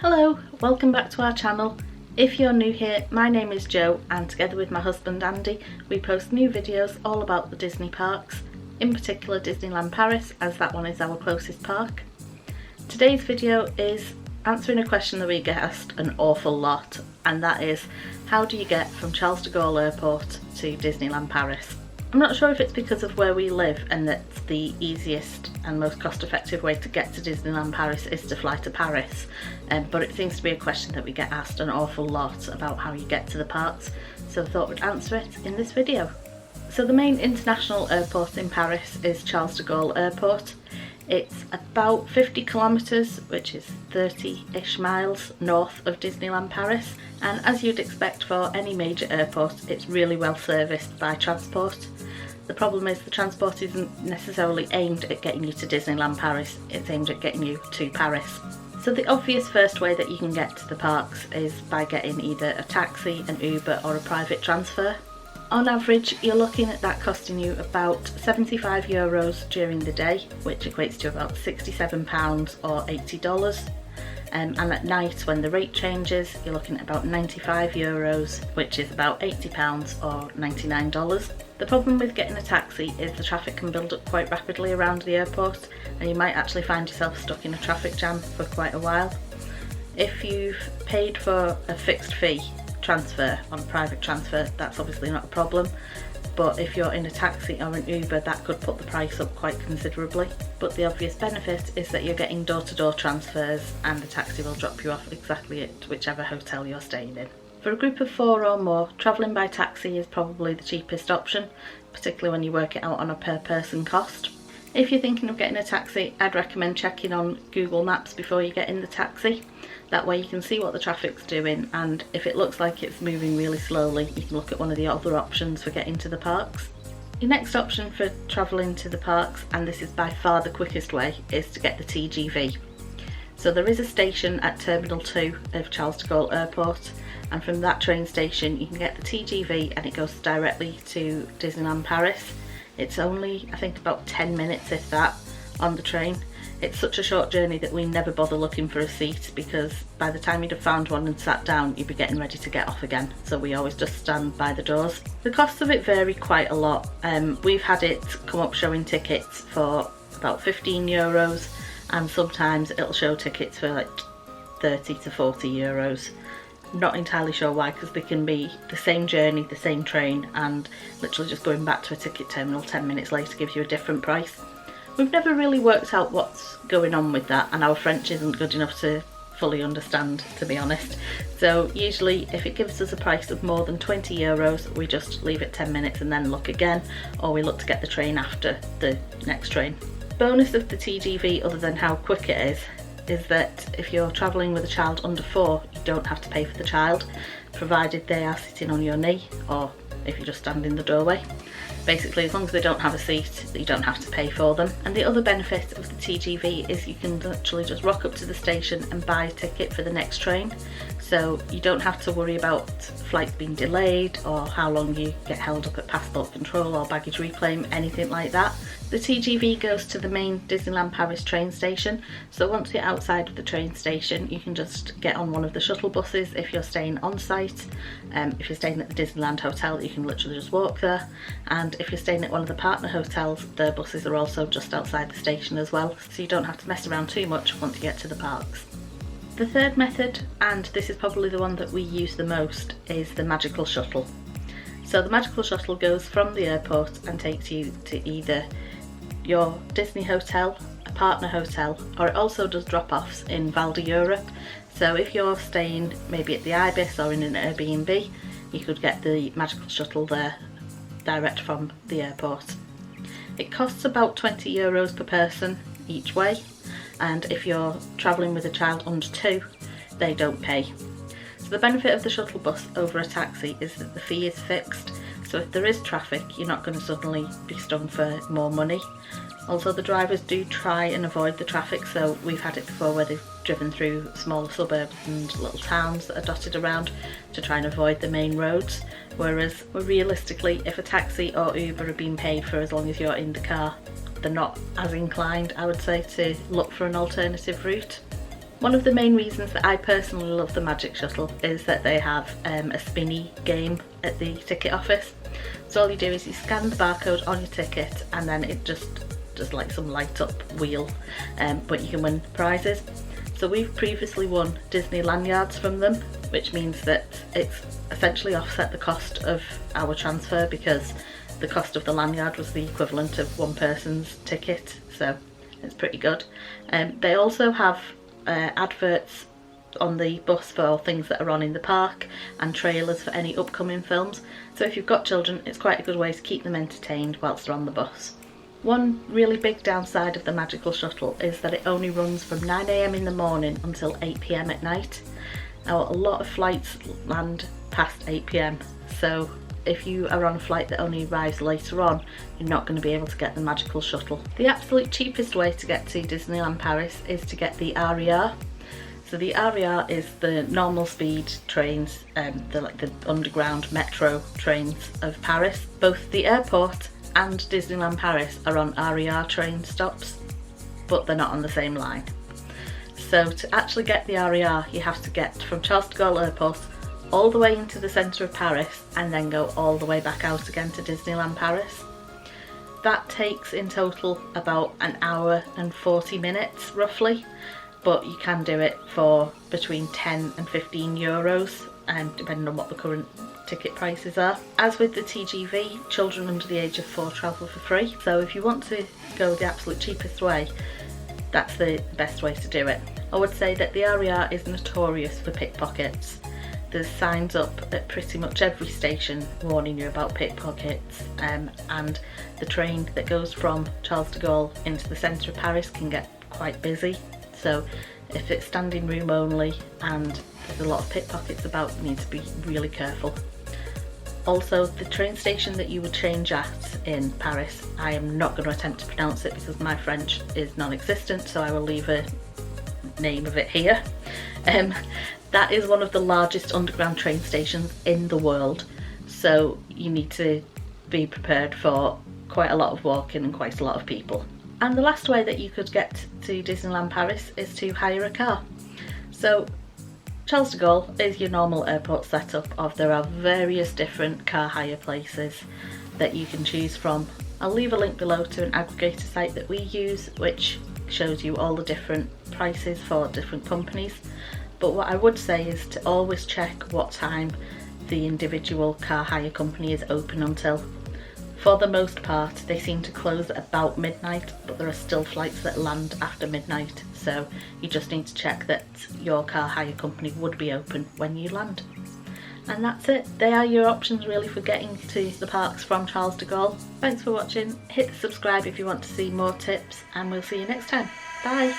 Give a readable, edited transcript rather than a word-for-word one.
Hello, welcome back to our channel. If you're new here, my name is Jo and together with my husband Andy we post new videos all about the Disney parks, in particular Disneyland Paris as that one is our closest park. Today's video is answering a question that we get asked an awful lot, and that is, how do you get from Charles de Gaulle Airport to Disneyland Paris? I'm not sure if it's because of where we live and that the easiest and most cost-effective way to get to Disneyland Paris is to fly to Paris, but it seems to be a question that we get asked an awful lot about how you get to the parks, so I thought we'd answer it in this video. So the main international airport in Paris is Charles de Gaulle Airport. It's about 50 kilometres, which is 30-ish miles north of Disneyland Paris, and as you'd expect for any major airport, it's really well serviced by transport. The problem is the transport isn't necessarily aimed at getting you to Disneyland Paris, it's aimed at getting you to Paris. So the obvious first way that you can get to the parks is by getting either a taxi, an Uber or a private transfer. On average, you're looking at that costing you about €75 during the day, which equates to about £67 or $80. And at night, when the rate changes, you're looking at about €95, which is about £80 or $99. The problem with getting a taxi is the traffic can build up quite rapidly around the airport, and you might actually find yourself stuck in a traffic jam for quite a while. If you've paid for a fixed fee transfer on a private transfer, that's obviously not a problem, but if you're in a taxi or an Uber, that could put the price up quite considerably. But the obvious benefit is that you're getting door-to-door transfers and the taxi will drop you off exactly at whichever hotel you're staying in. For a group of 4 or more, travelling by taxi is probably the cheapest option, particularly when you work it out on a per person cost. If you're thinking of getting a taxi, I'd recommend checking on Google Maps before you get in the taxi. That way you can see what the traffic's doing, and if it looks like it's moving really slowly, you can look at one of the other options for getting to the parks. Your next option for travelling to the parks, and this is by far the quickest way, is to get the TGV. So there is a station at Terminal 2 of Charles de Gaulle Airport, and from that train station you can get the TGV and it goes directly to Disneyland Paris. It's only, I think, about 10 minutes if that on the train. It's such a short journey that we never bother looking for a seat, because by the time you'd have found one and sat down you'd be getting ready to get off again, so we always just stand by the doors. The costs of it vary quite a lot. We've had it come up showing tickets for about €15, and sometimes it'll show tickets for like €30 to €40. Not entirely sure why, because they can be the same journey, the same train, and literally just going back to a ticket terminal 10 minutes later gives you a different price. We've never really worked out what's going on with that, and our French isn't good enough to fully understand, to be honest. So usually if it gives us a price of more than €20, we just leave it 10 minutes and then look again, or we look to get the train after the next train. The bonus of the TGV, other than how quick it is that if you're travelling with a child under 4, you don't have to pay for the child, provided they are sitting on your knee, or if you just stand in the doorway. Basically, as long as they don't have a seat, you don't have to pay for them. And the other benefit of the TGV is you can literally just rock up to the station and buy a ticket for the next train. So you don't have to worry about flights being delayed or how long you get held up at passport control or baggage reclaim, anything like that. The TGV goes to the main Disneyland Paris train station, so once you're outside of the train station you can just get on one of the shuttle buses if you're staying on site. If you're staying at the Disneyland Hotel you can literally just walk there, and if you're staying at one of the partner hotels, their buses are also just outside the station as well, so you don't have to mess around too much once you get to the parks. The third method, and this is probably the one that we use the most, is the Magical Shuttle. So the Magical Shuttle goes from the airport and takes you to either your Disney hotel, a partner hotel, or it also does drop-offs in Val d'Europe. So if you're staying maybe at the Ibis or in an Airbnb, you could get the Magical Shuttle there direct from the airport. It costs about €20 per person each way, and if you're travelling with a child under 2, they don't pay. So the benefit of the shuttle bus over a taxi is that the fee is fixed, so if there is traffic you're not going to suddenly be stung for more money. Also, the drivers do try and avoid the traffic, so we've had it before where they've driven through smaller suburbs and little towns that are dotted around to try and avoid the main roads, whereas realistically if a taxi or Uber are being paid for as long as you're in the car, they're not as inclined, I would say, to look for an alternative route. One of the main reasons that I personally love the Magic Shuttle is that they have a spinny game at the ticket office. So all you do is you scan the barcode on your ticket and then it just does like some light up wheel, but you can win prizes. So we've previously won Disney lanyards from them, which means that it's essentially offset the cost of our transfer because the cost of the lanyard was the equivalent of one person's ticket, so it's pretty good. They also have adverts on the bus for things that are on in the park and trailers for any upcoming films, so if you've got children it's quite a good way to keep them entertained whilst they're on the bus. One really big downside of the Magical Shuttle is that it only runs from 9 AM in the morning until 8 PM at night. Now a lot of flights land past 8 PM, so if you are on a flight that only arrives later on, you're not going to be able to get the Magical Shuttle. The absolute cheapest way to get to Disneyland Paris is to get the RER. So the RER is the normal speed trains, the underground metro trains of Paris. Both the airport and Disneyland Paris are on RER train stops, but they're not on the same line. So to actually get the RER, you have to get from Charles de Gaulle Airport all the way into the centre of Paris and then go all the way back out again to Disneyland Paris. That takes in total about an hour and 40 minutes roughly, but you can do it for between 10 and 15 euros, depending on what the current ticket prices are. As with the TGV, children under the age of 4 travel for free, so if you want to go the absolute cheapest way, that's the best way to do it. I would say that the RER is notorious for pickpockets. There's signs up at pretty much every station warning you about pickpockets, and the train that goes from Charles de Gaulle into the centre of Paris can get quite busy, so if it's standing room only and there's a lot of pickpockets about, you need to be really careful. Also, the train station that you would change at in Paris, I am not going to attempt to pronounce it because my French is non-existent, so I will leave a name of it here. That is one of the largest underground train stations in the world, so you need to be prepared for quite a lot of walking and quite a lot of people. And the last way that you could get to Disneyland Paris is to hire a car. So Charles de Gaulle is your normal airport setup of there are various different car hire places that you can choose from. I'll leave a link below to an aggregator site that we use which shows you all the different prices for different companies. But what I would say is to always check what time the individual car hire company is open until. For the most part, they seem to close at about midnight, but there are still flights that land after midnight, so you just need to check that your car hire company would be open when you land. And that's it. They are your options really for getting to the parks from Charles de Gaulle. Thanks for watching. Hit the subscribe if you want to see more tips, and we'll see you next time. Bye!